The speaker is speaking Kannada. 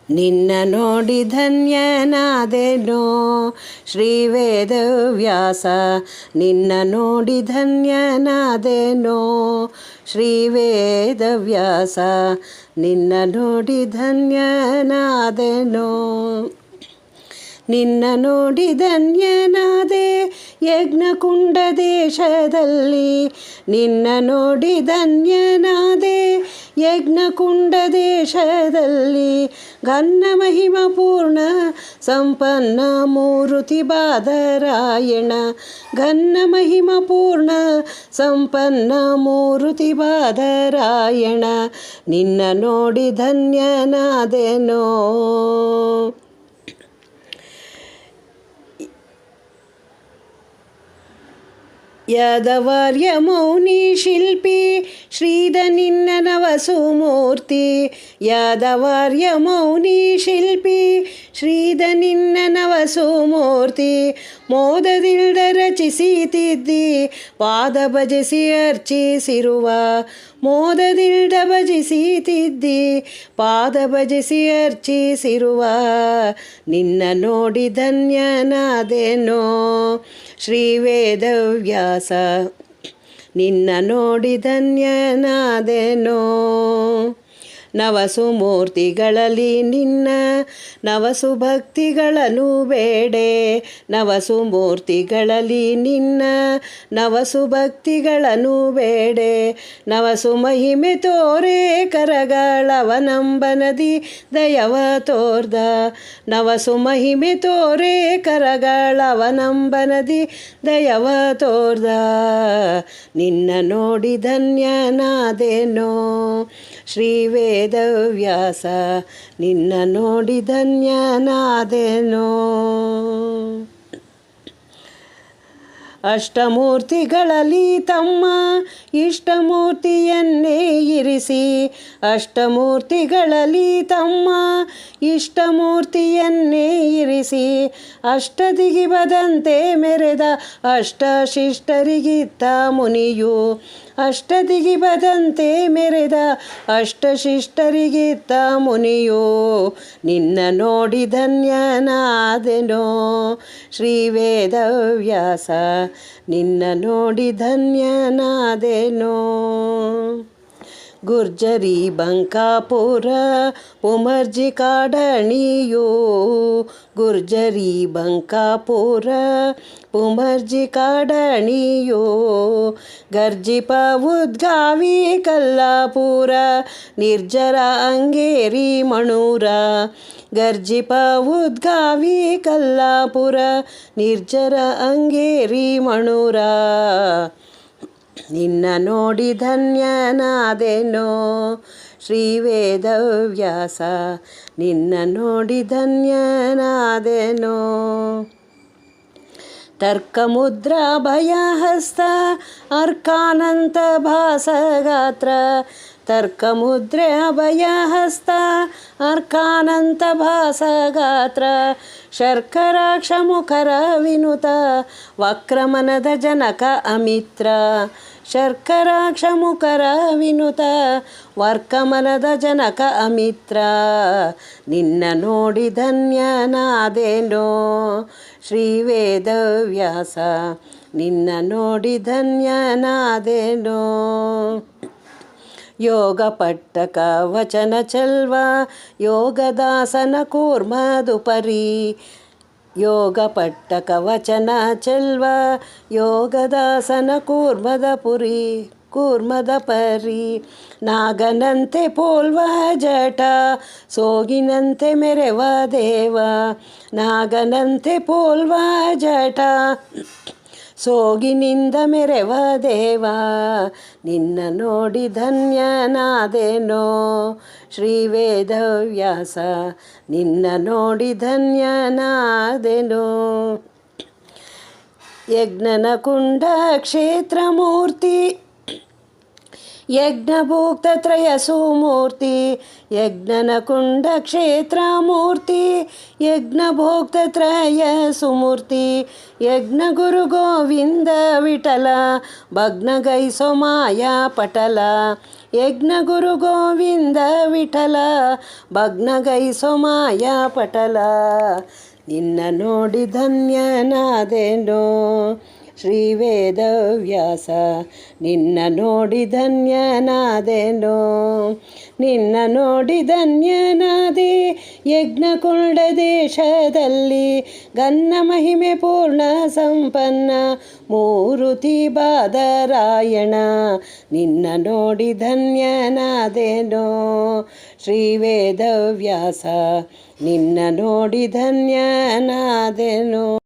ನಿನ್ನ ನೋಡಿ ಧನ್ಯನಾದೆನೋ ಶ್ರೀ ವೇದವ್ಯಾಸ, ನಿನ್ನ ನೋಡಿ ಧನ್ಯನಾದೆನೋ ಶ್ರೀ ವೇದವ್ಯಾಸ, ನಿನ್ನ ನೋಡಿ ಧನ್ಯನಾದೆನೋ. ನಿನ್ನ ನೋಡಿ ಧನ್ಯನಾದೆ ಯಜ್ಞಕುಂಡ ದೇಶದಲ್ಲಿ, ನಿನ್ನ ನೋಡಿ ಧನ್ಯನಾದೆ ಯಜ್ಞಕುಂಡ ದೇಶದಲ್ಲಿ. ಘನ್ನ ಮಹಿಮ ಪೂರ್ಣ ಸಂಪನ್ನ ಮೂರುತಿ ಬಾದರಾಯಣ, ಘನ್ನ ಮಹಿಮ ಪೂರ್ಣ ಸಂಪನ್ನ ಮೂರುತಿ ಬಾದರಾಯಣ, ನಿನ್ನ ನೋಡಿ ಧನ್ಯನಾದೆನೋ. ಯಾದವಾರ್ಯ ಮೌನಿ ಶಿಲ್ಪಿ ಶ್ರೀಧ ನಿನ್ನ ನವಸುಮೂರ್ತಿ, ಯಾದವಾರ್ಯ ಮೌನಿ ಶಿಲ್ಪಿ ಶ್ರೀಧ ನಿನ್ನ ನವಸುಮೂರ್ತಿ. ಮೋದದಿಲ್ದ ರಚಿಸಿತಿದ್ದಿ ಪಾದ ಭಜಿಸಿ ಅರ್ಚಿಸಿರುವ, ಮೋದದಿಲ್ದ ಭಜಿಸಿತಿದ್ದಿ ಪಾದ ಭಜಿಸಿ ಅರ್ಚಿಸಿರುವ, ನಿನ್ನ ನೋಡಿ ಧನ್ಯನಾದೆನೋ ಶ್ರೀ ವೇದವ್ಯಾಸ, ನಿನ್ನ ನೋಡಿ ಧನ್ಯನಾದೆನೋ. ನವಸುಮೂರ್ತಿಗಳಲ್ಲಿ ನಿನ್ನ ನವಸು ಭಕ್ತಿಗಳನ್ನು ಬೇಡೆ, ನವಸುಮೂರ್ತಿಗಳಲ್ಲಿ ನಿನ್ನ ನವಸು ಭಕ್ತಿಗಳನ್ನು ಬೇಡೆ. ನವಸು ಮಹಿಮೆ ತೋರೆ ಕರಗಳವನಂಬನದಿ ದಯವ ತೋರ್ದ, ನವಸು ಮಹಿಮೆ ತೋರೆ ಕರಗಳವನಂಬನದಿ ದಯವ ತೋರ್ದ, ನಿನ್ನ ನೋಡಿ ಧನ್ಯನಾದೆನೋ ಶ್ರೀ ವೇದವ್ಯಾಸ, ನಿನ್ನ ನೋಡಿ ಧನ್ಯನಾದೆನೋ. ಅಷ್ಟಮೂರ್ತಿಗಳಲ್ಲಿ ತಮ್ಮ ಇಷ್ಟಮೂರ್ತಿಯನ್ನೇ ಇರಿಸಿ, ಅಷ್ಟಮೂರ್ತಿಗಳಲ್ಲಿ ತಮ್ಮ ಇಷ್ಟಮೂರ್ತಿಯನ್ನೇ ಇರಿಸಿ. ಅಷ್ಟದಿಗಿಬದಂತೆ ಮೆರೆದ ಅಷ್ಟಶಿಷ್ಟರಿಗಿತ್ತ ಮುನಿಯು, ಅಷ್ಟದಿಗಿಬದಂತೆ ಮೆರೆದ ಅಷ್ಟಶಿಷ್ಟರಿಗಿತ್ತ ಮುನಿಯು, ನಿನ್ನ ನೋಡಿ ಧನ್ಯನಾದೆನೋ ಶ್ರೀ ವೇದವ್ಯಾಸ, ನಿನ್ನ ನೋಡಿ ಧನ್ಯನಾದೆನೋ. ಗುರ್ಜರಿ ಬಂಕಾಪುರ ಪುಮರ್ಜಿ ಕಾಡಣಿಯೋ, ಗುರ್ಜರಿ ಬಂಕಾಪುರ ಪುಮರ್ಜಿ ಕಾಡಣಿಯೋ. ಗರ್ಜಿಪ ಉದ್ಗಾವಿ ಕಲ್ಲಾಪುರ ನಿರ್ಜರ ಅಂಗೇರಿ ಮಣೂರ, ಗರ್ಜಿಪ ಉದ್ಗಾವಿ ಕಲ್ಲಾಪುರ ನಿರ್ಜರ ಅಂಗೇರಿ ಮಣೂರ, ನಿನ್ನ ನೋಡಿ ಧನ್ಯನಾದೆನೋ ಶ್ರೀ ವೇದವ್ಯಾಸ, ನಿನ್ನ ನೋಡಿ ಧನ್ಯನಾದೆನೋ. ತರ್ಕಮುದ್ರಾ ಭಯಹಸ್ತ ಅರ್ಕಾನಂತ ಭಾಸಗಾತ್ರ, ತರ್ಕಮುದ್ರೆ ಅಭಯಹಸ್ತ ಅರ್ಕಾನಂತ ಭಾಸಗಾತ್ರ. ಶರ್ಕರಾಕ್ಷ ಮುಖರ ವಿನುತ ವಕ್ರಮನದ ಜನಕ ಅಮಿತ್ರ, ಶರ್ಕರಾಕ್ಷ ಮುಖರ ವಿನುತ ವರ್ಕಮನದ ಜನಕ ಅಮಿತ್ರ, ನಿನ್ನ ನೋಡಿ ಧನ್ಯನಾದೆನೋ ಶ್ರೀ ವೇದವ್ಯಾಸ, ನಿನ್ನ ನೋಡಿ ಧನ್ಯನಾದೆನೋ. ಯೋಗ ಪಟ್ಟಕ ವಚನ ಚಲ್ವ ಯೋಗದಾಸನ ಕೂರ್ಮದುಪರಿ, ಯೋಗ ಪಟ್ಟಕ ವಚನ ಚಲ್ವ ಯೋಗದಾಸನ ಕೂರ್ಮದ ಪುರಿ ಕೂರ್ಮದ ಪರಿ. ನಾಗನಂತೆ ಪೋಲ್ವ ಜಟ ಸೋಗಿನಂತೆ ಮೆರೆವ ದೇವ, ನಾಗನಂತೆ ಪೋಲ್ವ ಜಟ ಸೋಗಿನಿಂದ ಮೆರೆವ ದೇವ, ನಿನ್ನ ನೋಡಿ ಧನ್ಯನಾದೆನೋ ಶ್ರೀ ವೇದವ್ಯಾಸ, ನಿನ್ನ ನೋಡಿ ಧನ್ಯನಾದೆನೋ. ಯಜ್ಞನ ಕುಂಡ ಕ್ಷೇತ್ರ ಮೂರ್ತಿ ಯಜ್ಞಭೋಕ್ತತ್ರಯ ಸುಮೂರ್ತಿ, ಯಜ್ಞನ ಕುಂಡ ಕ್ಷೇತ್ರ ಮೂರ್ತಿ ಯಜ್ಞಭೋಕ್ತತ್ರಯ ಸುಮೂರ್ತಿ. ಯಜ್ಞ ಗುರು ಗೋವಿಂದ ವಿಠಲ ಭಗ್ನಗೈಸೋ ಮಾಯಾ ಪಟಲ, ಯಜ್ಞ ಗುರು ಗೋವಿಂದ ವಿಠಲ ಭಗ್ನಗೈಸೋ ಮಾಯಾ ಪಟಲ. ನಿನ್ನ ನೋಡಿ ಧನ್ಯನಾದೆನೋ ಶ್ರೀ ವೇದವ್ಯಾಸ, ನಿನ್ನ ನೋಡಿ ಧನ್ಯನಾದೆನೋ. ನಿನ್ನ ನೋಡಿ ಧನ್ಯನಾದೆ ಯಜ್ಞಕುಂಡ ದೇಶದಲ್ಲಿ, ಗನ್ನ ಮಹಿಮೆ ಪೂರ್ಣ ಸಂಪನ್ನ ಮೂರುತಿ ಬಾದರಾಯಣ. ನಿನ್ನ ನೋಡಿ ಧನ್ಯನಾದೆನೋ ಶ್ರೀ ವೇದವ್ಯಾಸ, ನಿನ್ನ ನೋಡಿ ಧನ್ಯನಾದೆನೋ.